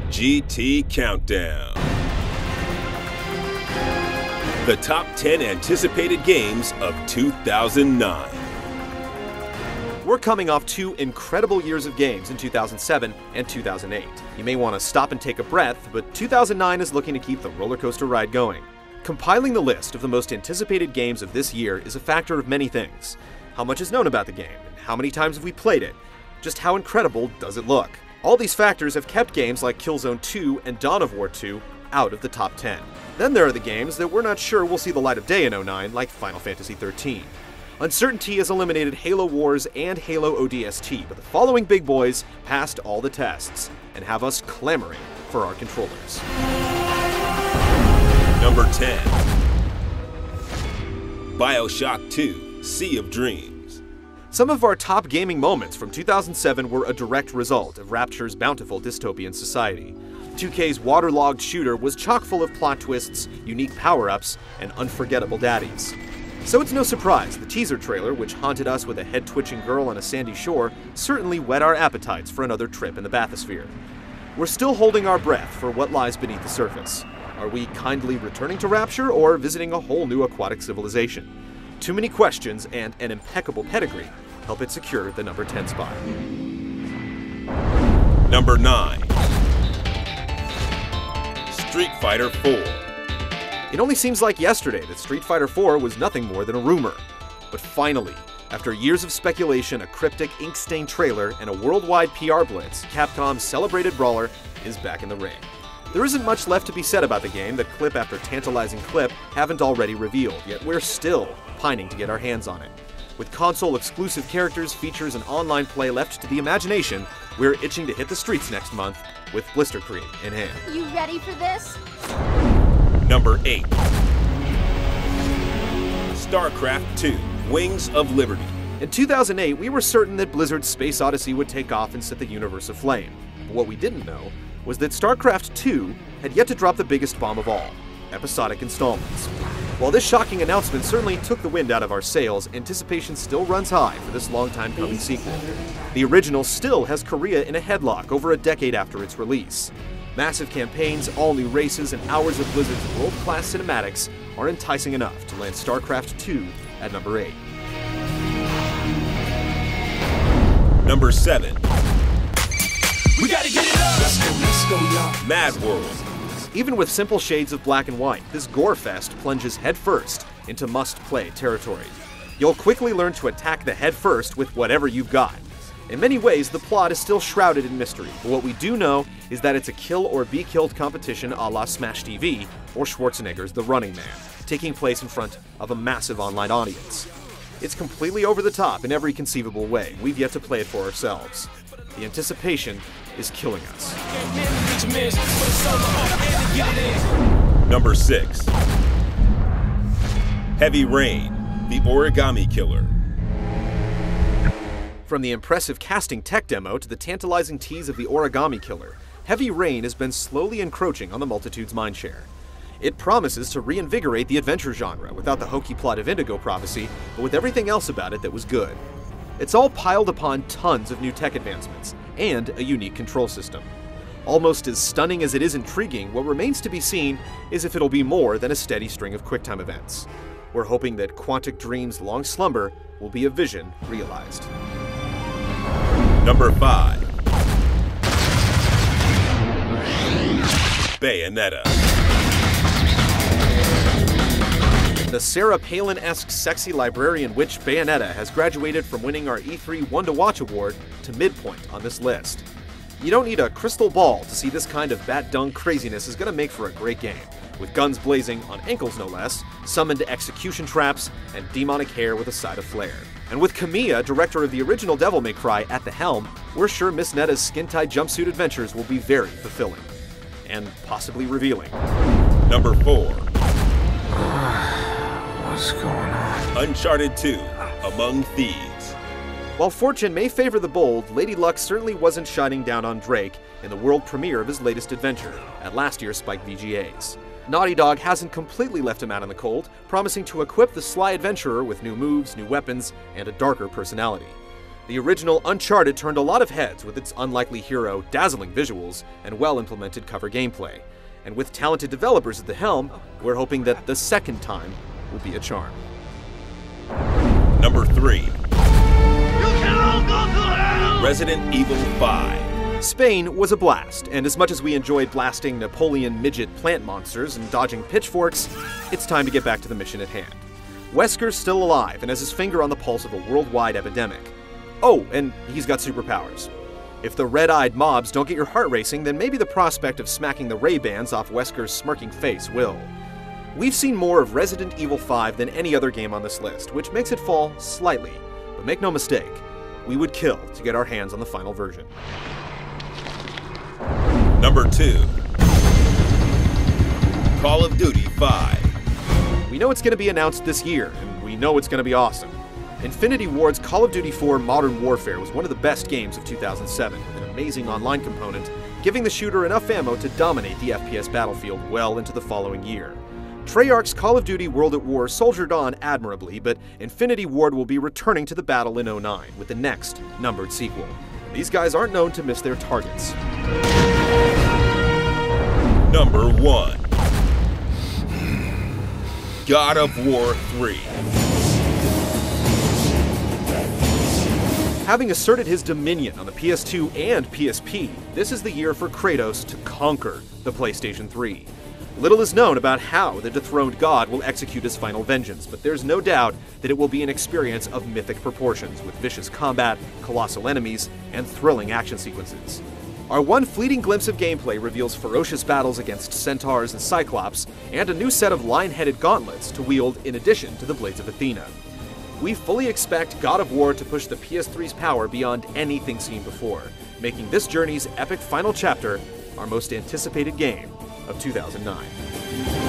GT Countdown. The top 10 anticipated games of 2009. We're coming off two incredible years of games in 2007 and 2008. You may want to stop and take a breath, but 2009 is looking to keep the roller coaster ride going. Compiling the list of the most anticipated games of this year is a factor of many things. How much is known about the game, and how many times have we played it? Just how incredible does it look? All these factors have kept games like Killzone 2 and Dawn of War 2 out of the top 10. Then there are the games that we're not sure will see the light of day in 2009, like Final Fantasy XIII. Uncertainty has eliminated Halo Wars and Halo ODST, but the following big boys passed all the tests and have us clamoring for our controllers. Number 10. BioShock 2: Sea of Dreams. Some of our top gaming moments from 2007 were a direct result of Rapture's bountiful dystopian society. 2K's waterlogged shooter was chock full of plot twists, unique power-ups, and unforgettable daddies. So it's no surprise the teaser trailer, which haunted us with a head-twitching girl on a sandy shore, certainly whet our appetites for another trip in the bathysphere. We're still holding our breath for what lies beneath the surface. Are we kindly returning to Rapture or visiting a whole new aquatic civilization? Too many questions and an impeccable pedigree help it secure the number 10 spot. Number 9. Street Fighter 4. It only seems like yesterday that Street Fighter 4 was nothing more than a rumor. But finally, after years of speculation, a cryptic, ink-stained trailer, and a worldwide PR blitz, Capcom's celebrated brawler is back in the ring. There isn't much left to be said about the game that clip after tantalizing clip haven't already revealed, yet we're still pining to get our hands on it. With console-exclusive characters, features, and online play left to the imagination, we're itching to hit the streets next month with Blister Cream in hand. You ready for this? Number 8. StarCraft 2: Wings of Liberty. In 2008, we were certain that Blizzard's Space Odyssey would take off and set the universe aflame. But what we didn't know was that StarCraft 2 had yet to drop the biggest bomb of all: episodic installments. While this shocking announcement certainly took the wind out of our sails, anticipation still runs high for this long-time coming sequel. The original still has Korea in a headlock over a decade after its release. Massive campaigns, all-new races, and hours of Blizzard's world-class cinematics are enticing enough to land StarCraft 2 at number 8. Number 7. We gotta get it up! Let's go, y'all. Mad World. Even with simple shades of black and white, this gore fest plunges headfirst into must-play territory. You'll quickly learn to attack the head first with whatever you've got. In many ways, the plot is still shrouded in mystery, but what we do know is that it's a kill-or-be-killed competition a la Smash TV or Schwarzenegger's The Running Man, taking place in front of a massive online audience. It's completely over the top in every conceivable way. We've yet to play it for ourselves. The anticipation is killing us. Number 6. Heavy Rain: The Origami Killer. From the impressive casting tech demo to the tantalizing tease of the Origami Killer, Heavy Rain has been slowly encroaching on the multitude's mindshare. It promises to reinvigorate the adventure genre without the hokey plot of Indigo Prophecy, but with everything else about it that was good. It's all piled upon tons of new tech advancements and a unique control system. Almost as stunning as it is intriguing, what remains to be seen is if it'll be more than a steady string of QuickTime events. We're hoping that Quantic Dream's long slumber will be a vision realized. Number 5. Bayonetta. The Sarah Palin-esque sexy librarian witch Bayonetta has graduated from winning our E3 One to Watch award to midpoint on this list. You don't need a crystal ball to see this kind of bat-dung craziness is going to make for a great game, with guns blazing, on ankles no less, summoned execution traps, and demonic hair with a side of flair. And with Kamiya, director of the original Devil May Cry, at the helm, we're sure Miss Netta's skin-tight jumpsuit adventures will be very fulfilling. And possibly revealing. Number 4. What's going on? Uncharted 2: Among Thieves. While fortune may favor the bold, Lady Luck certainly wasn't shining down on Drake in the world premiere of his latest adventure at last year's Spike VGAs. Naughty Dog hasn't completely left him out in the cold, promising to equip the sly adventurer with new moves, new weapons, and a darker personality. The original Uncharted turned a lot of heads with its unlikely hero, dazzling visuals, and well-implemented cover gameplay. And with talented developers at the helm, we're hoping that the second time will be a charm. Number 3. Resident Evil 5. Spain was a blast, and as much as we enjoyed blasting Napoleon midget plant monsters and dodging pitchforks, it's time to get back to the mission at hand. Wesker's still alive and has his finger on the pulse of a worldwide epidemic. Oh, and he's got superpowers. If the red-eyed mobs don't get your heart racing, then maybe the prospect of smacking the Ray-Bans off Wesker's smirking face will. We've seen more of Resident Evil 5 than any other game on this list, which makes it fall slightly. But make no mistake, we would kill to get our hands on the final version. Number 2. Call of Duty 5. We know it's going to be announced this year, and we know it's going to be awesome. Infinity Ward's Call of Duty 4 Modern Warfare was one of the best games of 2007, with an amazing online component, giving the shooter enough ammo to dominate the FPS battlefield well into the following year. Treyarch's Call of Duty World at War soldiered on admirably, but Infinity Ward will be returning to the battle in 2009 with the next numbered sequel. These guys aren't known to miss their targets. Number 1. God of War 3. Having asserted his dominion on the PS2 and PSP, this is the year for Kratos to conquer the PlayStation 3. Little is known about how the dethroned god will execute his final vengeance, but there's no doubt that it will be an experience of mythic proportions, with vicious combat, colossal enemies, and thrilling action sequences. Our one fleeting glimpse of gameplay reveals ferocious battles against centaurs and cyclops, and a new set of lion-headed gauntlets to wield in addition to the Blades of Athena. We fully expect God of War to push the PS3's power beyond anything seen before, making this journey's epic final chapter our most anticipated game of 2009.